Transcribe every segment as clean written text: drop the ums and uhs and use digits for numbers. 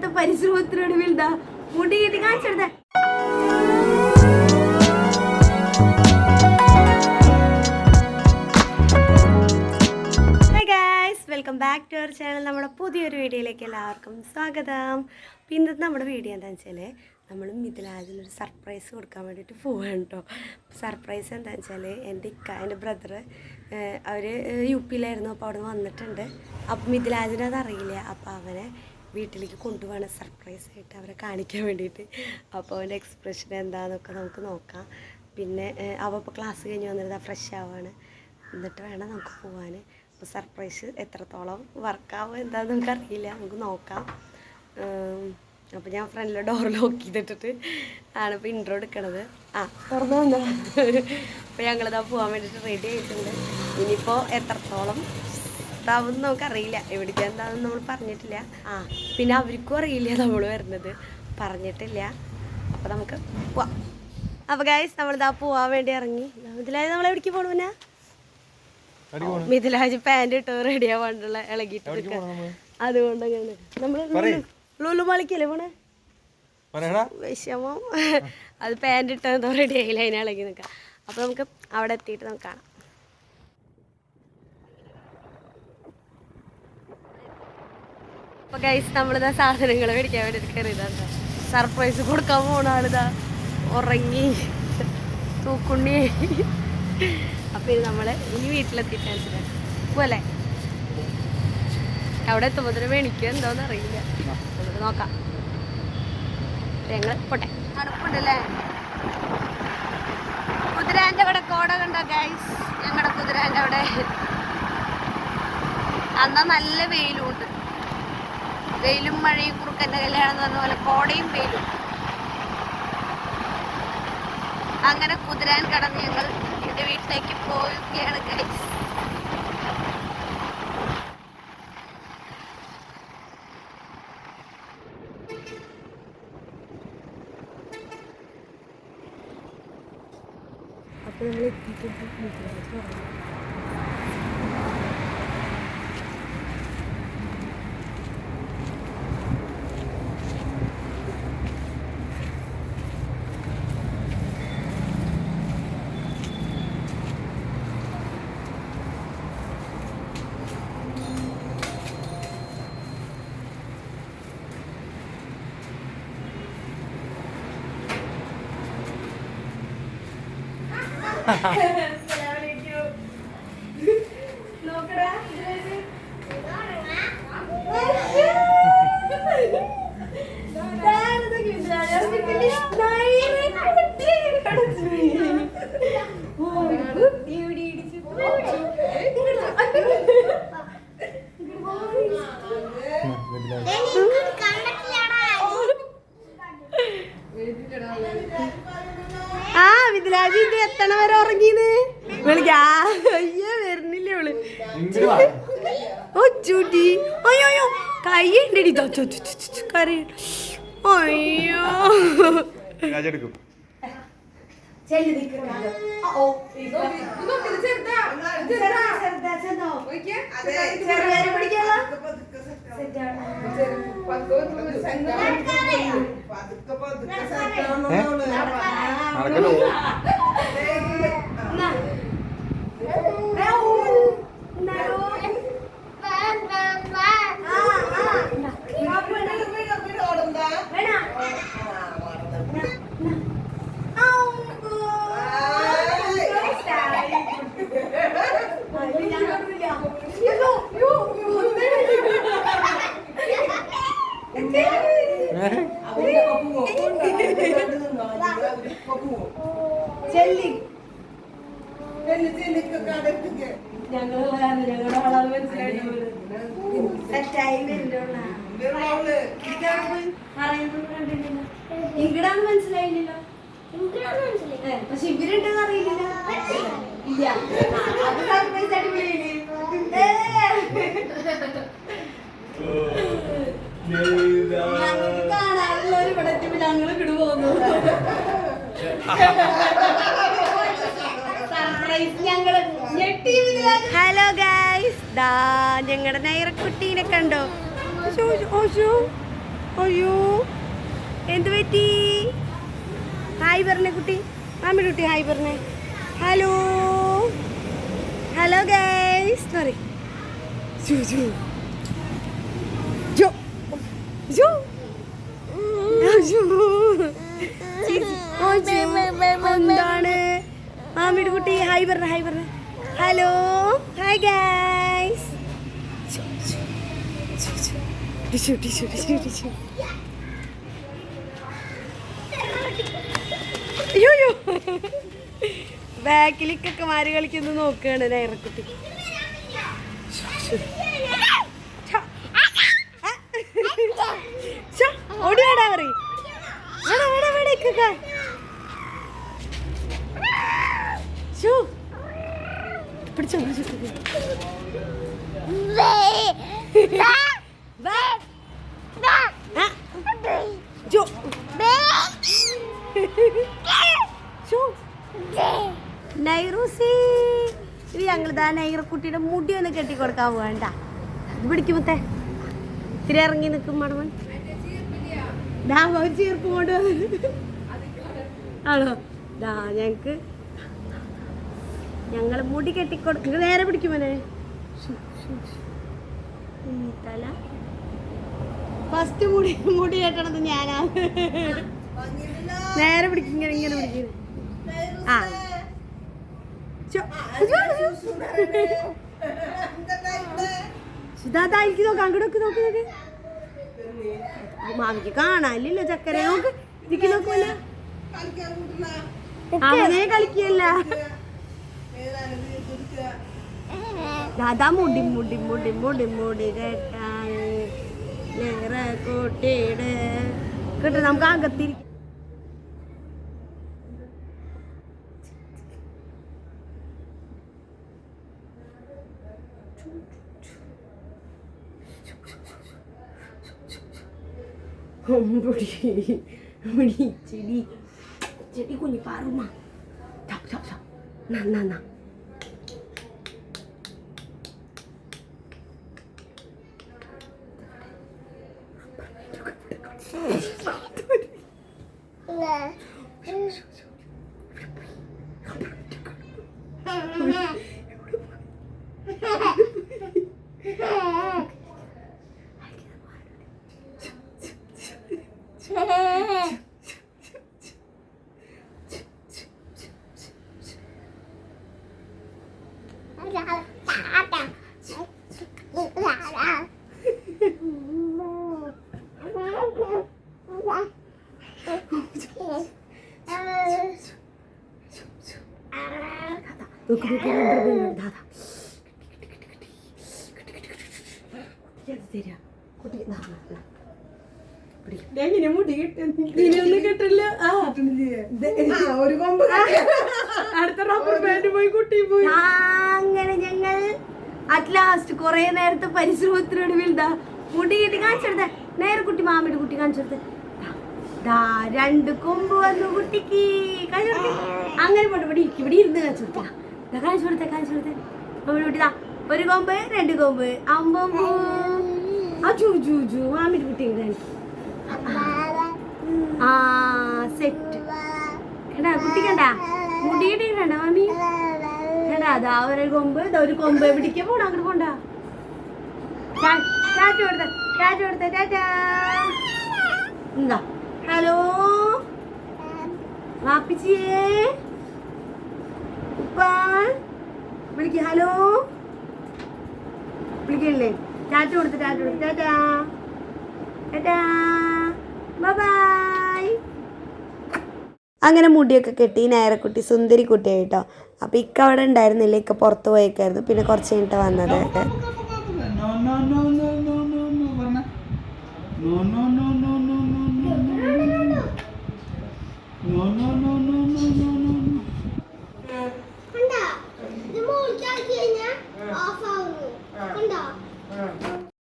ഇന്നത്തെ പരിശ്രമത്തിനൊടുവിൽ ദാ മുടി കെട്ടി കാണിച്ചെടുത്തേ. Welcome back to our channel. നമ്മുടെ പുതിയൊരു വീഡിയോയിലേക്ക് എല്ലാവർക്കും സ്വാഗതം. ഇന്നത്തെ നമ്മുടെ വീഡിയോ എന്താണെന്ന് വെച്ചാൽ നമ്മൾ മിഥിലാജിനൊരു സർപ്രൈസ് കൊടുക്കാൻ വേണ്ടിയിട്ട് പോവുകയാണ് കേട്ടോ. സർപ്രൈസ് എന്താണെന്ന് വെച്ചാൽ എൻ്റെ ബ്രദർ അവർ യു പിയിലായിരുന്നു. അപ്പോൾ അവിടെ നിന്ന് വന്നിട്ടുണ്ട്. അപ്പോൾ മിഥിലാജിനത് അറിയില്ല. അപ്പോൾ അവനെ വീട്ടിലേക്ക് കൊണ്ടുപോകണം സർപ്രൈസ് ആയിട്ട് അവരെ കാണിക്കാൻ വേണ്ടിയിട്ട്. അപ്പോൾ അവൻ്റെ എക്സ്പ്രഷൻ എന്താണെന്നൊക്കെ നമുക്ക് നോക്കാം. പിന്നെ അവ ഇപ്പോൾ ക്ലാസ് കഴിഞ്ഞ് വന്നിരുന്നാൽ ഫ്രഷ് ആവുകയാണ്. എന്നിട്ട് വേണം നമുക്ക് പോകാൻ. അപ്പോൾ സർപ്രൈസ് എത്രത്തോളം വർക്കാവും എന്താണെന്ന് നമുക്കറിയില്ല. നമുക്ക് നോക്കാം. അപ്പോൾ ഞാൻ ഫ്രണ്ടിലെ ഡോർ ലോക്ക് ചെയ്തിട്ടിട്ട് ആണ് ഇപ്പോൾ ഇൻട്രോ എടുക്കണത്. തുറന്നു വന്നോ. അപ്പോൾ ഞങ്ങളിതാ പോകാൻ വേണ്ടിയിട്ട് റെഡി ആയിട്ടുണ്ട്. ഇനിയിപ്പോൾ എത്രത്തോളം ഇതാവും നമുക്കറിയില്ല. എവിടേക്ക് എന്താണെന്ന് നമ്മൾ പറഞ്ഞിട്ടില്ല. പിന്നെ അവർക്കും അറിയില്ല നമ്മൾ വരുന്നത്, പറഞ്ഞിട്ടില്ല. അപ്പോൾ നമുക്ക് പോവാം. അപ്പോൾ ഗൈസ് നമ്മളിതാ പോവാൻ വേണ്ടി ഇറങ്ങി. ഇതിലായത് നമ്മൾ എവിടേക്ക് പോകണം? പിന്നെ മിഥിലാജ് പാൻറ് ഇട്ടോ റെഡി ആവാണ്ടുള്ള ഇളകിയിട്ട് അതുകൊണ്ട് അങ്ങനെ നമ്മൾ ലുലു മാളിക്കല്ലേ പോണേ. വിഷമം അത് പാൻറ് ഇട്ടോ എന്തോ റെഡി ആയില്ല, അതിനെ ഇളകി നിൽക്കാം. അപ്പോൾ നമുക്ക് അവിടെ എത്തിയിട്ട് നമുക്ക് കാണാം. അപ്പോൾ ഗൈസ് നമ്മളിതാ സാധനങ്ങൾ മേടിക്കാൻ വേണ്ടിയിട്ട് കയറിയതാണ്. സർപ്രൈസ് കൊടുക്കാൻ പോണ ആളിതാ ഉറങ്ങി തൂക്കുണ്ണി. അപ്പോൾ ഇത് നമ്മൾ ഇനി വീട്ടിലെത്തിയിട്ട് പോലെ അവിടെ എത്തുമ്പോൾ മേടിക്കുക എന്തോന്ന് അറിയില്ല. നമുക്ക് നോക്കാം. ഞങ്ങൾ പോട്ടെ. തണുപ്പുണ്ടല്ലേ. കുതിരാൻ്റെ അവിടെ കോട കണ്ടോ ഗൈസ്? ഞങ്ങളുടെ കുതിരാൻ്റെ അവിടെ അന്നാ നല്ല വെയിലുണ്ട്. വെയിലും മഴയും കുറുക്കൻ്റെ കല്യാണം എന്ന് പറഞ്ഞ പോലെ കോടയും വെയിലും. അങ്ങനെ കുതിരാൻ കടന്ന് ഞങ്ങൾ എൻ്റെ വീട്ടിലേക്ക് പോവുകയാണ് ഗൈസ്. അപ്പോൾ നമ്മൾ എത്തിയിട്ടുണ്ട്. മിഥിലാജ് ഇത് എത്തണ വരെ ഉറങ്ങീന്ന് വിളിക്കാ. അയ്യോ വരുന്നില്ല അവള്. ഓ ചൂട്ടി അയ്യോ കൈ ഉണ്ടടി കറി. അയ്യോ ഇങ്ങടാന്ന് മനസ്സിലായില്ലല്ലോ. പക്ഷെ ഇവരുണ്ടെന്ന് അറിയില്ല. അത് സർപ്രൈസ് അടിപൊളിയില്ലേ. ഞങ്ങൾക്ക് കാണാനുള്ള ഒരു പടത്തിൽ ഞങ്ങൾ ഇങ്ങോട്ട് പോകുന്നു. ഹലോ ഗൈസ്, ദാ ഞങ്ങളുടെ നൈറക്കുട്ടീനെ കണ്ടോ? അയ്യോ എന്ത് പറ്റി? ഹായ് പറഞ്ഞേ കുട്ടി, മാമിയുടെ കുട്ടി ഹായ് പറഞ്ഞേ. Hello hello guys sorry. എന്താണ് മാമിയുടെ കുട്ടി ഹായ് പറഞ്ഞ ഹായ് പറഞ്ഞ. Hello hi guys. അയ്യോ ബാക്കിലേക്കൊക്കെ മാറി കളിക്കുന്നു നോക്കുകയാണ് നൈറക്കുട്ടി. ഓടി വേടാ പറയും പിടിച്ചോ നൈറൂസി. ഇത് ഞങ്ങളിതാ നൈറക്കുട്ടിയുടെ മുടി ഒന്ന് കെട്ടിക്കൊടുക്കാൻ പോകണ്ട. അത് പിടിക്കുമ്പത്തെ ഇത്തിരി ഇറങ്ങി നിൽക്കും മടവൻ. ഒരു ചീർപ്പ് കൊണ്ട് ആണോ ദാ ഞങ്ങൾ മുടി കെട്ടിക്കൊടുക്കുക. നേരെ പിടിക്കുമോനെ തല. ഫസ്റ്റ് മുടി കെട്ടണത് ഞാനാ. നേരെ പിടിക്കും ഇങ്ങനെ പിടിക്കുന്നു. ആ എനിക്ക് നോക്കാം അങ്ങോട്ട് നോക്ക്. മാമിക്ക് കാണാനില്ലല്ലോ ചക്കര. നോക്ക് ഇതിക്ക് നോക്കൂല. അവനെ കളിക്കല്ല. ദാദാ മുടി കേട്ടാ നേരെ കോട്ടയുടെ കേട്ടോ. നമുക്ക് അകത്തിരിക്കും. ചെടി കുഞ്ഞി പാറുമ്മ നന്നാ. അങ്ങനെ ഞങ്ങൾ അറ്റ് ലാസ്റ്റ് കൊറേ നേരത്തെ പരിശ്രമത്തിനൊടുവിൽ മുടി കെട്ടി കാണിച്ചെടുത്തേ. നേരെ കുട്ടി മാമിയുടെ കുട്ടി കാണിച്ചെടുത്ത്. രണ്ട് കൊമ്പ് വന്നു കുട്ടിക്ക്. അങ്ങനെ പോട്ടെ ഇവിടെ ഇരുന്ന് കാണിച്ചു കൊടുത്തേ. മാമിയുടെ കുട്ടി ഒരു കൊമ്പ് രണ്ട് കൊമ്പ് അമ്പമ്പൂ. മാമിയുടെ കുട്ടി കാണിക്കും. ആ സെറ്റ് കണ്ടാ കുട്ടി കണ്ടാ മുടി കെട്ടിക്കണ്ട മാമി കണ്ടാ. അതാ ഒരു കൊമ്പ് പിടിക്കാൻ പോണ അങ്ങോട്ട് പോണ്ടാ. ടാറ്റ കൊടുത്തേ ടാറ്റാ. എന്താ ഹലോ വാപ്പിച്ചിയേ ഉപ്പാ വിളിക്ക. ഹലോ വിളിക്കല്ലേ. ടാറ്റ കൊടുത്ത് ടാറ്റാ ബൈ. അങ്ങനെ മുടിയൊക്കെ കെട്ടി നേരക്കുട്ടി സുന്ദരി കുട്ടിയായിട്ടോ. അപ്പോൾ ഇക്ക അവിടെ ഉണ്ടായിരുന്നില്ല, ഇക്ക പുറത്ത് പോയേക്കായിരുന്നു. പിന്നെ കുറച്ച് കഴിഞ്ഞിട്ട് വന്നത്.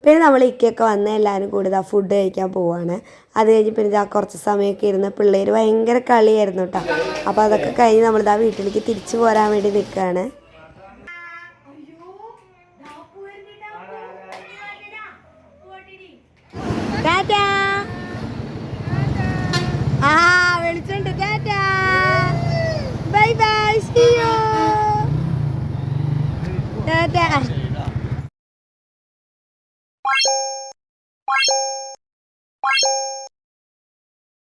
പിന്നെ നമ്മൾ ഇക്കയൊക്കെ വന്ന് എല്ലാവരും കൂടി ഫുഡ് കഴിക്കാൻ പോവാണ്. അത് കഴിഞ്ഞ് പിന്നെ കുറച്ച് സമയമൊക്കെ ഇരുന്ന് പിള്ളേർ ഭയങ്കര കളിയായിരുന്നു കേട്ടോ. അപ്പോൾ അതൊക്കെ കഴിഞ്ഞ് നമ്മളിതാ വീട്ടിലേക്ക് തിരിച്ചു പോരാൻ വേണ്ടി നിൽക്കുകയാണ്. ടാറ്റാ. ടാറ്റാ.